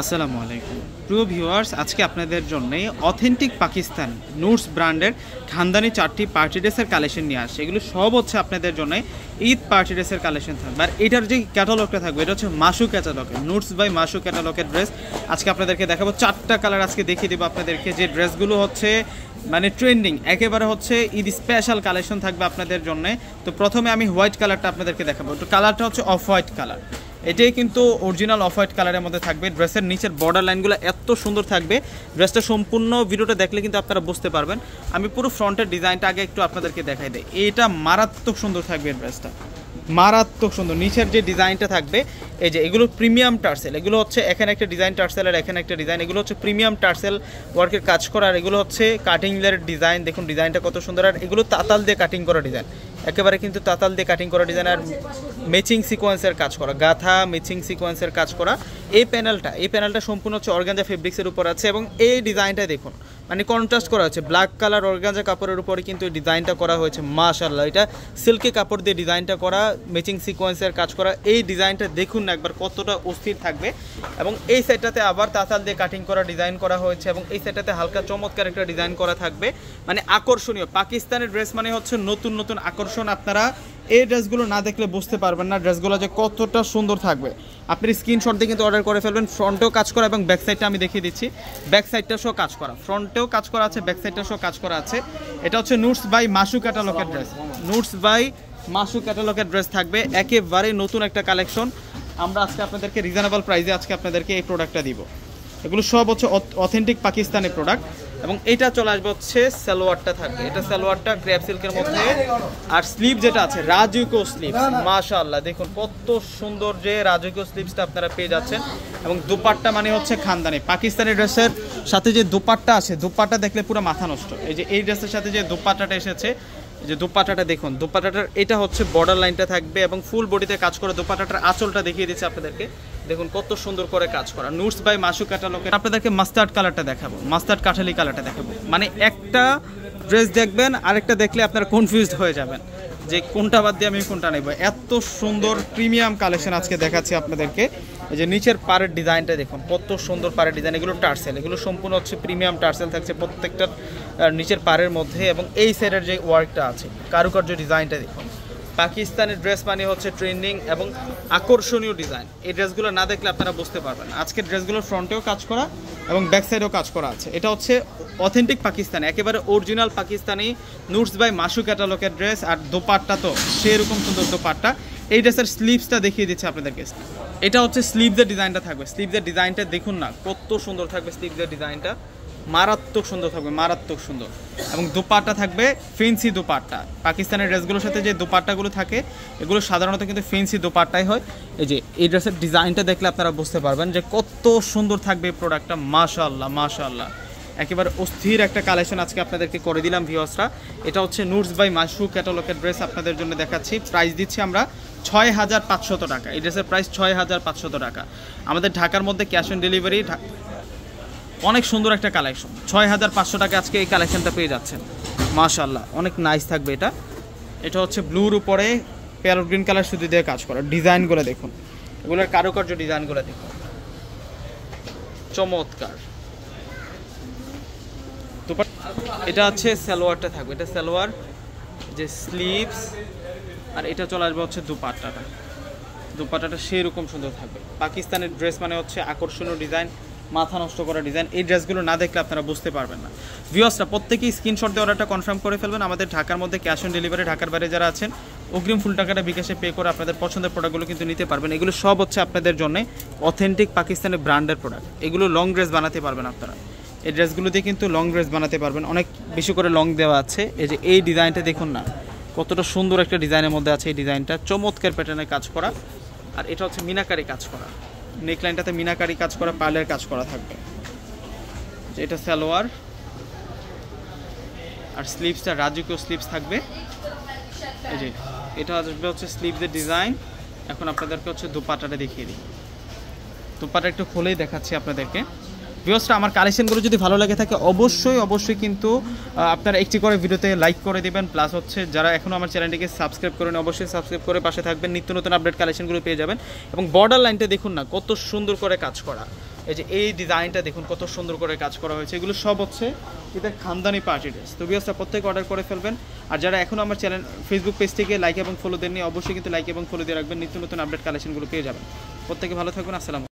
আসসালামু আলাইকুম প্রিয় ভিউয়ার্স, আজকে আপনাদের জন্য অথেন্টিক পাকিস্তান নুটস ব্র্যান্ডের খানদানি 4টি পার্টি ড্রেসের কালেকশন নিয়ে আসছে। এগুলো সব হচ্ছে আপনাদের জন্য ঈদ পার্টি ড্রেসের কালেকশন থাকবে। আর এটার যে ক্যাটালগটা থাকবে এটা হচ্ছে মাসু ক্যাটালগের, নুটস বাই মাসু ক্যাটালগের ড্রেস। আজকে আপনাদেরকে দেখাবো 4টা কালার, আজকে দেখিয়ে দেবো আপনাদেরকে যে ড্রেসগুলো হচ্ছে মানে ট্রেন্ডিং, একেবারে হচ্ছে ঈদ স্পেশাল কালেকশন থাকবে আপনাদের জন্য। তো প্রথমে আমি হোয়াইট কালারটা আপনাদেরকে দেখাবো। তো কালারটা হচ্ছে অফ হোয়াইট কালার, এটাই কিন্তু অরিজিনাল অফ হোয়াইট কালারের মধ্যে থাকবে। ড্রেসের নিচের বর্ডার লাইনগুলো এত সুন্দর থাকবে, ড্রেসটা সম্পূর্ণ ভিডিওটা দেখলে কিন্তু আপনারা বুঝতে পারবেন। আমি পুরো ফ্রন্টের ডিজাইনটা আগে একটু আপনাদেরকে দেখাই দিই। এটা মারাত্মক সুন্দর থাকবে, ড্রেসটা মারাত্মক সুন্দর। নিচের যে ডিজাইনটা থাকবে এই যে এগুলো প্রিমিয়াম টার্সেল, এগুলো হচ্ছে এখানে একটা ডিজাইন টার্সেল আর এখানে একটা ডিজাইন, এগুলো হচ্ছে প্রিমিয়াম টার্সেল ওয়ার্কের কাজ করা। আর এগুলো হচ্ছে কাটিংয়ের ডিজাইন, দেখুন ডিজাইনটা কত সুন্দর। আর এগুলো তাতাল দিয়ে কাটিং করা ডিজাইন, একেবারে কিন্তু তাতাল দিয়ে কাটিং করা ডিজাইন। আর ম্যাচিং সিকোয়েন্সের কাজ করা, গাথা ম্যাচিং সিকোয়েন্সের কাজ করা। এই প্যানেলটা সম্পূর্ণ হচ্ছে অর্গানজা ফেব্রিক্সের উপর আছে। এবং এই ডিজাইনটা দেখুন মানে কন্ট্রাস্ট করা হচ্ছে, ব্ল্যাক কালার অর্গানজা কাপড়ের উপরে কিন্তু এই ডিজাইনটা করা হয়েছে। মাশাআল্লাহ, এটা সিল্কি কাপড় দিয়ে ডিজাইনটা করা, ম্যাচিং সিকোয়েন্সের কাজ করা। এই ডিজাইনটা দেখুন না একবার কতটা অস্থির থাকবে। এবং এই সাইডটাতে আবার তাতাল দিয়ে কাটিং করা ডিজাইন করা হয়েছে। এবং এই সাইডটাতে হালকা চমৎকার একটা ডিজাইন করা থাকবে, মানে আকর্ষণীয়। পাকিস্তানের ড্রেস মানে হচ্ছে নতুন নতুন আকর্ষণ। আপনারা এই ড্রেসগুলো না দেখলে বুঝতে পারবেন না ড্রেসগুলো যে কতটা সুন্দর থাকবে। আপনি স্ক্রিনশট দিয়ে কিন্তু অর্ডার করে ফেলবেন। ফ্রন্টেও কাজ করা এবং ব্যাক সাইডটা আমি দেখিয়ে দিচ্ছি, ব্যাক সাইডটা সহ কাজ করা, ফ্রন্টেও কাজ করা আছে, ব্যাক সাইডটা সহ কাজ করা আছে। এটা হচ্ছে নুটস by Masu ক্যাটালগের dress, নুটস by Masu ক্যাটালগের dress থাকবে, একেবারে নতুন একটা কালেকশন। আমরা আজকে আপনাদেরকে রিজনেবল প্রাইসে আজকে আপনাদেরকে এই প্রোডাক্টটা দিব। এগুলো সব হচ্ছে অথেন্টিক পাকিস্তানি প্রোডাক্ট। এবং এটা চলে আসবে হচ্ছে সালোয়ারটা থাকবে, এটা সালোয়ারটা ক্র্যাপ সিল্কের মধ্যে। আর স্লিভ যেটা আছে রাজুকো স্লিভ, মাশাআল্লাহ দেখুন কত সুন্দর যে রাজুকো স্লিভসটা আপনারা পেয়ে যাচ্ছেন। এবং দুপাট্টা মানে হচ্ছে খানদানি পাকিস্তানি ড্রেসের সাথে যে দুপাট্টা আছে, দুপাট্টা দেখলে পুরো মাথা নষ্ট। এই যে এই ড্রেসের সাথে যে দুপাট্টাটা এসেছে, যে দুপাট্টাটা দেখুন, দুপাট্টাটার এটা হচ্ছে বর্ডার লাইনটা থাকবে এবং ফুল বডিতে কাজ করে। দুপাট্টাটার আঁচলটা দেখিয়ে দিচ্ছে আপনাদেরকে, দেখুন কত সুন্দর করে কাজ করা। নুটস বাই মাসু ক্যাটালগে আপনাদেরকে মাস্টার্ড কালারটা দেখাবো, মাস্টার্ড কাঠালি কালারটা দেখাবো। মানে একটা ড্রেস দেখবেন আরেকটা দেখলে আপনারা কনফিউজড হয়ে যাবেন যে কোনটা বাদ দিয়ে আমি কোনটা নেব। এত সুন্দর প্রিমিয়াম কালেকশন আজকে দেখাচ্ছি আপনাদেরকে। এই যে নিচের পাড়ের ডিজাইনটা দেখুন কত সুন্দর পাড়ের ডিজাইন, এগুলো টার্সেল, এগুলো সম্পূর্ণ হচ্ছে প্রিমিয়াম টার্সেল থাকছে প্রত্যেকটার নিচের পাড়ের মধ্যে। এবং এই সাইডের যে ওয়ার্কটা আছে, কারুকার্য ডিজাইনটা দেখুন। পাকিস্তানের ড্রেস মানে হচ্ছে ট্রেন্ডিং এবং আকর্ষণীয় ডিজাইন। এই ড্রেসগুলো না দেখলে আপনারা বুঝতে পারবেন। আজকের ড্রেসগুলোর ফ্রন্টেও কাজ করা এবং ব্যাক সাইডেও কাজ করা আছে। এটা হচ্ছে অথেন্টিক পাকিস্তানি, একেবারে original Pakistani নুটস by Masu ক্যাটালগের dress. আর দোপাট্টা তো সেরকম সুন্দর দোপাট্টা। এই ড্রেসের স্লিভসটা দেখিয়ে দিচ্ছে আপনাদেরকে। এটা হচ্ছে স্লিভসের ডিজাইনটা থাকবে, স্লিভসের ডিজাইনটা দেখুন না কত সুন্দর থাকবে। স্লিভসের ডিজাইনটা মারাত্মক সুন্দর থাকবে, মারাত্মক সুন্দর। এবং দোপাট্টা থাকবে ফেন্সি দোপাট্টা। পাকিস্তানের ড্রেসগুলোর সাথে যে দোপাট্টাগুলো থাকে এগুলো সাধারণত কিন্তু ফেন্সি দোপাট্টাই হয়। এই যে এই ড্রেসের ডিজাইনটা দেখলে আপনারা বুঝতে পারবেন যে কত সুন্দর থাকবে এই প্রোডাক্টটা। মাশাআল্লাহ মাশাআল্লাহ, একেবারে অস্থির একটা কালেকশন আজকে আপনাদেরকে করে দিলাম ভিউয়ার্সরা। এটা হচ্ছে নুটস বাই মাসু ক্যাটালগের ড্রেস আপনাদের জন্য দেখাচ্ছি। প্রাইস দিচ্ছি আমরা 6500 টাকা। এই ড্রেসের প্রাইস 6500 টাকা। আমাদের ঢাকার মধ্যে ক্যাশ অন ডেলিভারি। অনেক সুন্দর একটা কালেকশন, 6500 টাকা আজকে এই কালেকশনটা পেয়ে যাচ্ছেন। মাশাআল্লাহ অনেক নাইস থাকবে এটা। এটা হচ্ছে ব্লুর উপরে প্যারট গ্রিন কালার সুতি দিয়ে কাজ করা। ডিজাইনগুলো দেখুন, এগুলোর কারুকার্য ডিজাইনগুলো দেখুন, চমৎকার। এটা হচ্ছে সালোয়ারটা থাকবে, এটা সালোয়ার যে স্লিভস। আর এটা চলে আসবে হচ্ছে দুপাট্টাটা, দুপাট্টাটা সেরকম সুন্দর থাকবে। পাকিস্তানের ড্রেস মানে হচ্ছে আকর্ষণীয় ডিজাইন, মাথা নষ্ট করা ডিজাইন। এই ড্রেসগুলো না দেখলে আপনারা বুঝতে পারবেন না। ভিউয়ার্সরা প্রত্যেকেই স্ক্রিনশট দিয়ে অর্ডারটা কনফার্ম করে ফেলবেন। আমাদের ঢাকার মধ্যে ক্যাশ অন ডেলিভারি, ঢাকার বাইরে যারা আছেন অগ্রিম ফুল টাকাটা বিকাশে পে করে আপনাদের পছন্দের প্রোডাক্টগুলো কিন্তু নিতে পারবেন। এগুলো সব হচ্ছে আপনাদের জন্য অথেন্টিক পাকিস্তানের ব্র্যান্ডের প্রোডাক্ট। এগুলো লং ড্রেস বানাতে পারবেন আপনারা, এই ড্রেসগুলো দিয়ে কিন্তু লং ড্রেস বানাতে পারবেন। অনেক বেশি করে লং দেওয়া আছে। এই যে এই ডিজাইনটা দেখুন না কতটা সুন্দর একটা ডিজাইনের মধ্যে আছে। এই ডিজাইনটা চমৎকার প্যাটার্নে কাজ করা। আর এটা হচ্ছে মিনাকারি কাজ করা, নেকলাইনটাতে মিনাকারি কাজ করা, পার্লের কাজ করা থাকবে। এটা সালোয়ার আর স্লিভসটা রাজুকো স্লিভস থাকবে। এই যে এটা আসবে হচ্ছে স্লিভসের ডিজাইন। এখন আপনাদেরকে হচ্ছে দুপাট্টাটা দেখিয়ে দিই। দুপাট্টা একটু খুলেই দেখাচ্ছি আপনাদেরকে। ভিউয়ার্সরা আমার কালেকশনগুলো যদি ভালো লাগে থাকে অবশ্যই কিন্তু আপনারা একটি করে ভিডিওতে লাইক করে দিবেন। প্লাস হচ্ছে যারা এখনও আমার চ্যানেলটিকে সাবস্ক্রাইব করেন অবশ্যই সাবস্ক্রাইব করে পাশে থাকবেন, নিত্য নতুন আপডেট কালেকশনগুলো পেয়ে যাবেন। এবং বর্ডার লাইনটা দেখুন না কত সুন্দর করে কাজ করা, এই যে এই ডিজাইনটা দেখুন কত সুন্দর করে কাজ করা হয়েছে, এগুলো সব হচ্ছে ঈদের খানদানি পার্টি ড্রেস। তো ভিউয়ার্স প্রত্যেকে অর্ডার করে ফেলবেন। আর যারা এখন আমার চ্যানেল ফেসবুক পেজ থেকে লাইক এবং ফলো দেননি, অবশ্যই কিন্তু লাইক এবং ফলো দিয়ে রাখবেন, নিত্য নতুন আপডেট কালেকশনগুলো পেয়ে যাবেন। প্রত্যেকে ভালো থাকবেন, আসসালাম।